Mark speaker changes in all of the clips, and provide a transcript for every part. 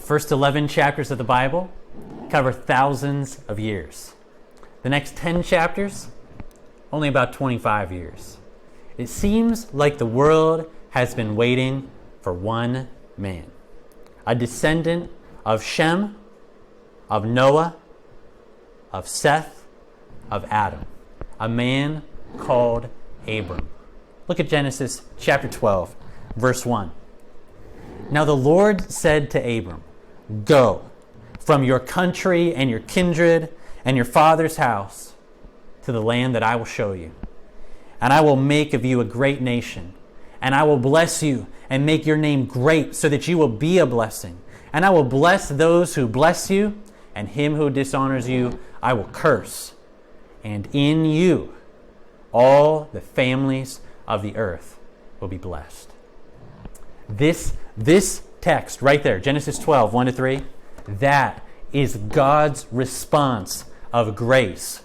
Speaker 1: First 11 chapters of the Bible cover thousands of years. The next 10 chapters, only about 25 years. It seems like the world has been waiting for one man, a descendant of Shem, of Noah, of Seth, of Adam, a man called Abram. Look at Genesis chapter 12, verse 1. Now the Lord said to Abram, "Go from your country and your kindred and your father's house to the land that I will show you. And I will make of you a great nation. And I will bless you and make your name great so that you will be a blessing. And I will bless those who bless you, and him who dishonors you I will curse. And in you all the families of the earth will be blessed." This text right there, Genesis 12, 1-3, that is God's response of grace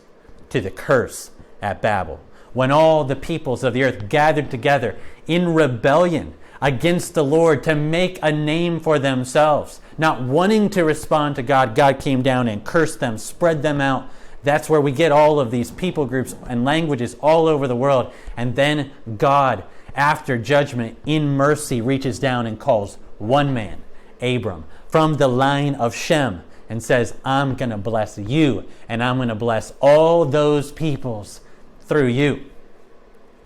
Speaker 1: to the curse at Babel. When all the peoples of the earth gathered together in rebellion against the Lord to make a name for themselves, not wanting to respond to God, God came down and cursed them, spread them out. That's where we get all of these people groups and languages all over the world. And then God, after judgment, in mercy, reaches down and calls one man, Abram, from the line of Shem, and says, "I'm going to bless you, and I'm going to bless all those peoples through you."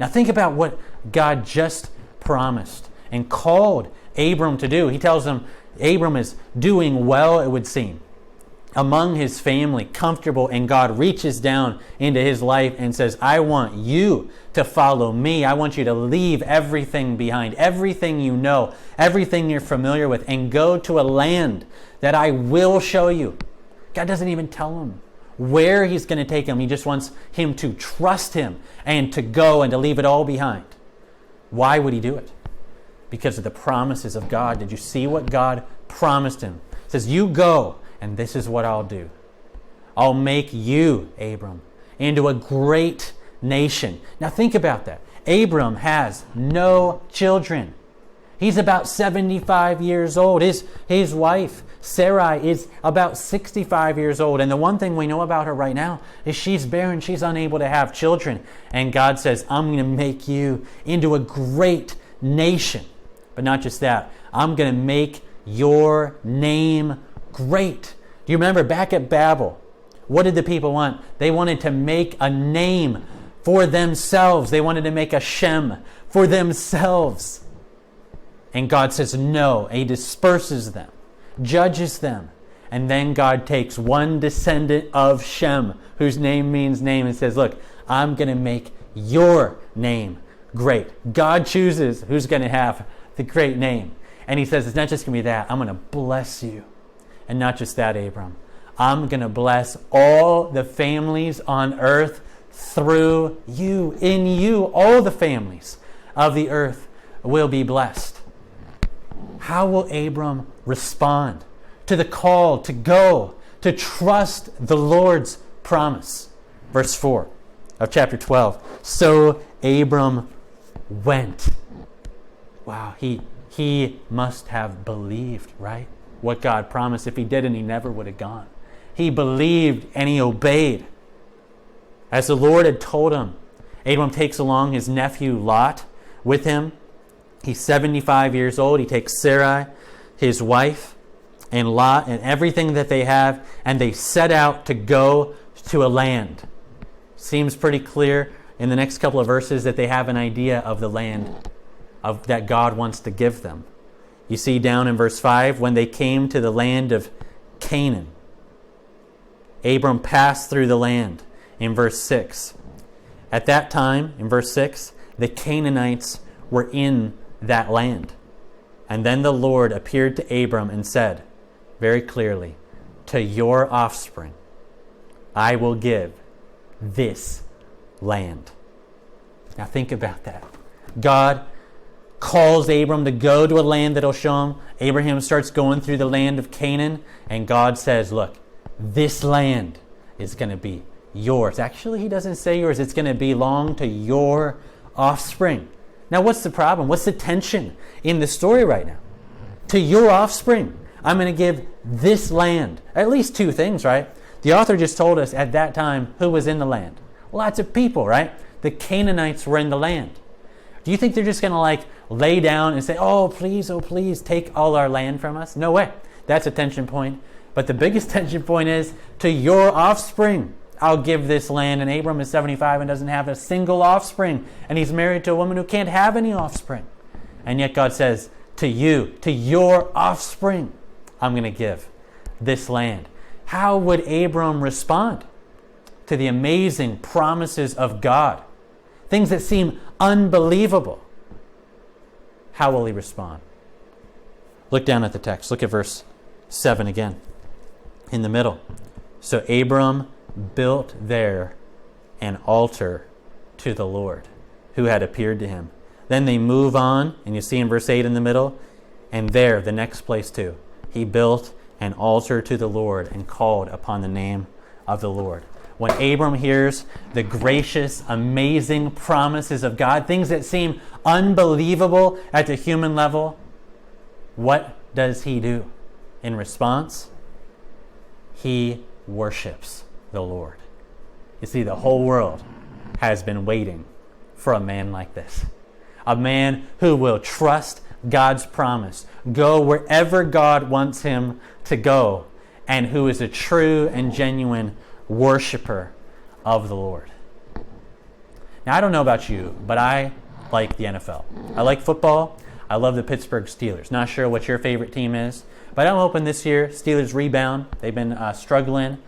Speaker 1: Now think about what God just promised and called Abram to do. He tells him Abram is doing well, it would seem, among his family, comfortable, and God reaches down into his life and says, "I want you to follow me. I want you to leave everything behind, everything you know, everything you're familiar with, and go to a land that I will show you." God doesn't even tell him where he's going to take him. He just wants him to trust him and to go and to leave it all behind. Why would he do it? Because of the promises of God. Did you see what God promised him? It says, "You go, and this is what I'll do. I'll make you, Abram, into a great nation." Now think about that. Abram has no children. He's about 75 years old. His wife, Sarai, is about 65 years old. And the one thing we know about her right now is she's barren. She's unable to have children. And God says, "I'm going to make you into a great nation." But not just that. I'm going to make your name great. Do you remember back at Babel? What did the people want? They wanted to make a name for themselves. They wanted to make a Shem for themselves. And God says no. And he disperses them, judges them. And then God takes one descendant of Shem, whose name means name, and says, "Look, I'm going to make your name great." God chooses who's going to have the great name. And he says, it's not just going to be that. I'm going to bless you. And not just that, Abram. I'm going to bless all the families on earth through you. In you, all the families of the earth will be blessed. How will Abram respond to the call to go, to trust the Lord's promise? Verse 4 of chapter 12. So Abram went. Wow, he must have believed, right? What God promised. If he didn't, he never would have gone. He believed and he obeyed. As the Lord had told him, Abram takes along his nephew Lot with him. He's 75 years old. He takes Sarai, his wife, and Lot, and everything that they have, and they set out to go to a land. Seems pretty clear in the next couple of verses that they have an idea of the land that God wants to give them. You see down in verse 5, when they came to the land of Canaan, Abram passed through the land. In verse 6, at that time, in verse 6, the Canaanites were in that land. And then the Lord appeared to Abram and said, very clearly, "To your offspring I will give this land." Now think about that. God calls Abram to go to a land that'll show him. Abraham starts going through the land of Canaan, and God says, "Look, this land is going to be yours." Actually, he doesn't say yours. It's going to belong to your offspring. Now, what's the problem? What's the tension in the story right now? To your offspring. I'm going to give this land. At least two things, right? The author just told us at that time who was in the land. Lots of people, right? The Canaanites were in the land. Do you think they're just going to lay down and say, oh, please, take all our land from us? No way. That's a tension point. But the biggest tension point is, to your offspring, I'll give this land. And Abram is 75 and doesn't have a single offspring. And he's married to a woman who can't have any offspring. And yet God says, to you, to your offspring, I'm going to give this land. How would Abram respond to the amazing promises of God? Things that seem unbelievable. How will he respond? Look down at the text. Look at verse 7 again. In the middle. So Abram built there an altar to the Lord who had appeared to him. Then they move on, and you see in verse 8 in the middle, and there, the next place too, he built an altar to the Lord and called upon the name of the Lord. When Abram hears the gracious, amazing promises of God, things that seem unbelievable at the human level, what does he do in response? He worships the Lord. You see, the whole world has been waiting for a man like this. A man who will trust God's promise, go wherever God wants him to go, and who is a true and genuine worshiper of the Lord. Now, I don't know about you, but I like the NFL. I like football. I love the Pittsburgh Steelers. Not sure what your favorite team is, but I'm hoping this year Steelers rebound. They've been struggling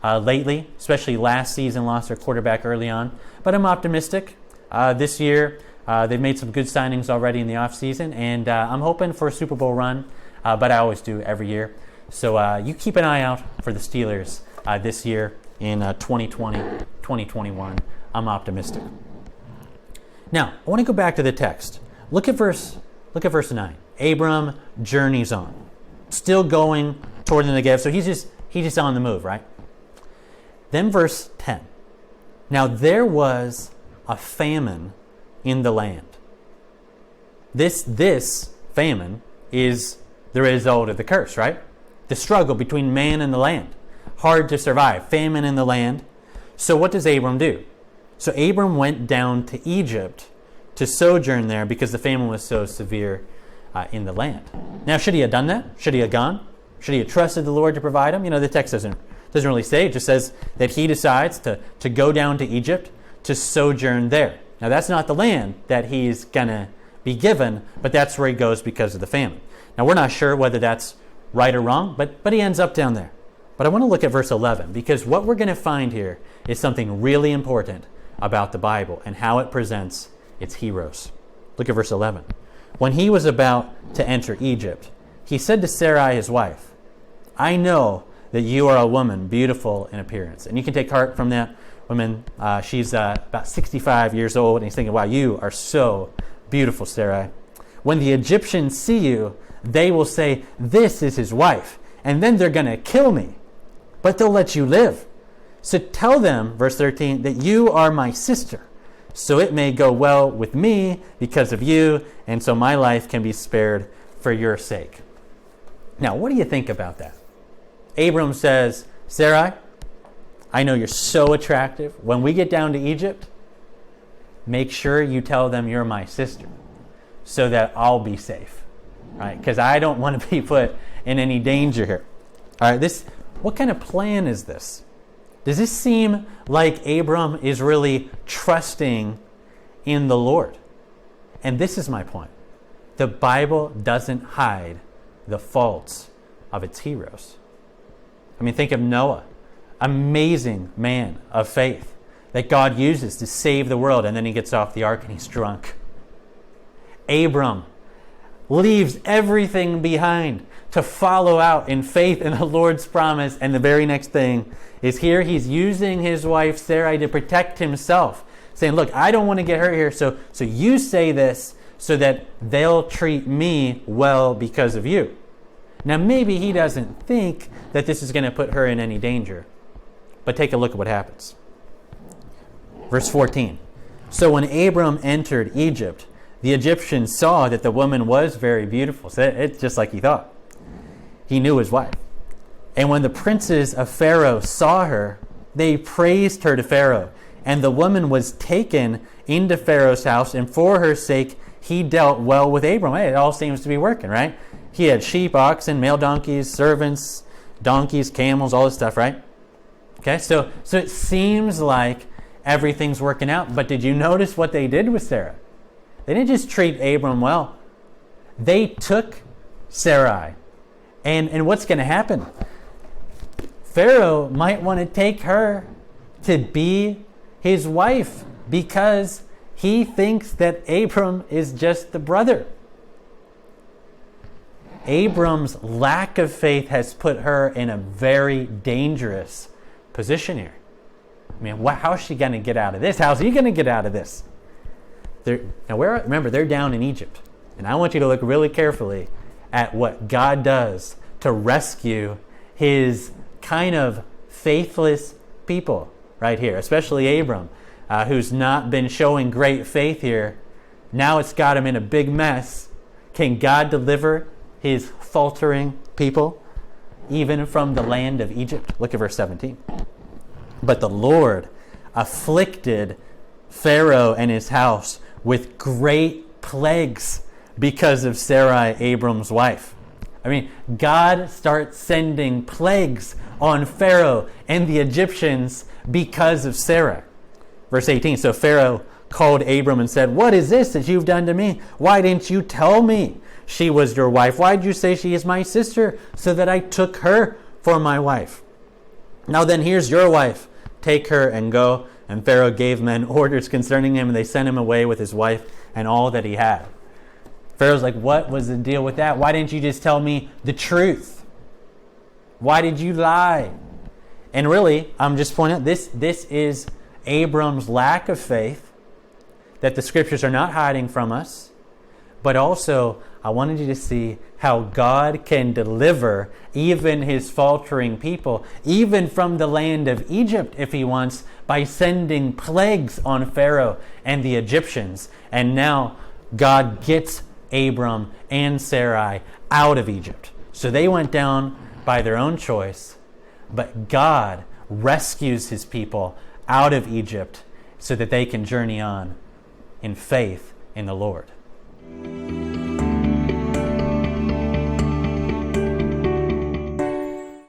Speaker 1: lately, especially last season, lost their quarterback early on. But I'm optimistic. This year, they've made some good signings already in the offseason, and I'm hoping for a Super Bowl run, but I always do every year. So you keep an eye out for the Steelers this year in 2020, 2021. I'm optimistic. Now, I want to go back to the text. Look at verse 9. Abram journeys on, still going toward the Negev. So he's just on the move, right? Then verse 10. Now there was a famine in the land. This famine is the result of the curse, right? The struggle between man and the land. Hard to survive. Famine in the land. So what does Abram do? So Abram went down to Egypt to sojourn there because the famine was so severe in the land. Now, should he have done that? Should he have gone? Should he have trusted the Lord to provide him? The text doesn't really say. It just says that he decides to go down to Egypt to sojourn there. Now, that's not the land that he's going to be given, but that's where he goes because of the famine. Now, we're not sure whether that's right or wrong, but he ends up down there. But I want to look at verse 11, because what we're going to find here is something really important about the Bible and how it presents its heroes. Look at verse 11. When he was about to enter Egypt, he said to Sarai, his wife, I know that you are a woman beautiful in appearance. And you can take heart from that woman. She's about 65 years old, and he's thinking, wow, you are so beautiful, Sarai. When the Egyptians see you, they will say, this is his wife, and then they're going to kill me. But they'll let you live. So tell them, verse 13, that you are my sister, so it may go well with me because of you, and so my life can be spared for your sake. Now, what do you think about that? Abram says, Sarai, I know you're so attractive. When we get down to Egypt, make sure you tell them you're my sister so that I'll be safe, right? Because I don't want to be put in any danger here. All right, what kind of plan is this? Does this seem like Abram is really trusting in the Lord? And this is my point. The Bible doesn't hide the faults of its heroes. I mean, think of Noah, amazing man of faith that God uses to save the world, and then he gets off the ark and he's drunk. Abram leaves everything behind to follow out in faith in the Lord's promise, and the very next thing is here he's using his wife Sarai to protect himself, saying, look, I don't want to get hurt here, so you say this so that they'll treat me well because of you. Now, maybe he doesn't think that this is going to put her in any danger, but take a look at what happens. Verse 14. So when Abram entered Egypt, the Egyptians saw that the woman was very beautiful. So it's just like he thought. he knew his wife. And when the princes of Pharaoh saw her, they praised her to Pharaoh. And the woman was taken into Pharaoh's house, and for her sake he dealt well with Abram. Hey, it all seems to be working, right? He had sheep, oxen, male donkeys, servants, donkeys, camels, all this stuff, right? Okay, so it seems like everything's working out. But did you notice what they did with Sarah? They didn't just treat Abram well. They took Sarai. And what's going to happen? Pharaoh might want to take her to be his wife because he thinks that Abram is just the brother. Abram's lack of faith has put her in a very dangerous position here. I mean, how is she going to get out of this? How's he going to get out of this? Remember, they're down in Egypt. And I want you to look really carefully at what God does to rescue his kind of faithless people right here, especially Abram, who's not been showing great faith here. Now it's got him in a big mess. Can God deliver his faltering people even from the land of Egypt? Look at verse 17. But the Lord afflicted Pharaoh and his house with great plagues because of Sarai, Abram's wife. I mean, God starts sending plagues on Pharaoh and the Egyptians because of Sarah. Verse 18, so Pharaoh called Abram and said, what is this that you've done to me? Why didn't you tell me she was your wife? Why did you say she is my sister so that I took her for my wife? Now then, here's your wife. Take her and go. And Pharaoh gave men orders concerning him, and they sent him away with his wife and all that he had. Pharaoh's like, what was the deal with that? Why didn't you just tell me the truth? Why did you lie? And really, I'm just pointing out, this is Abram's lack of faith that the scriptures are not hiding from us. But also, I wanted you to see how God can deliver even his faltering people, even from the land of Egypt, if he wants, by sending plagues on Pharaoh and the Egyptians. And now God gets Abram and Sarai out of Egypt. So they went down by their own choice, but God rescues his people out of Egypt so that they can journey on in faith in the Lord.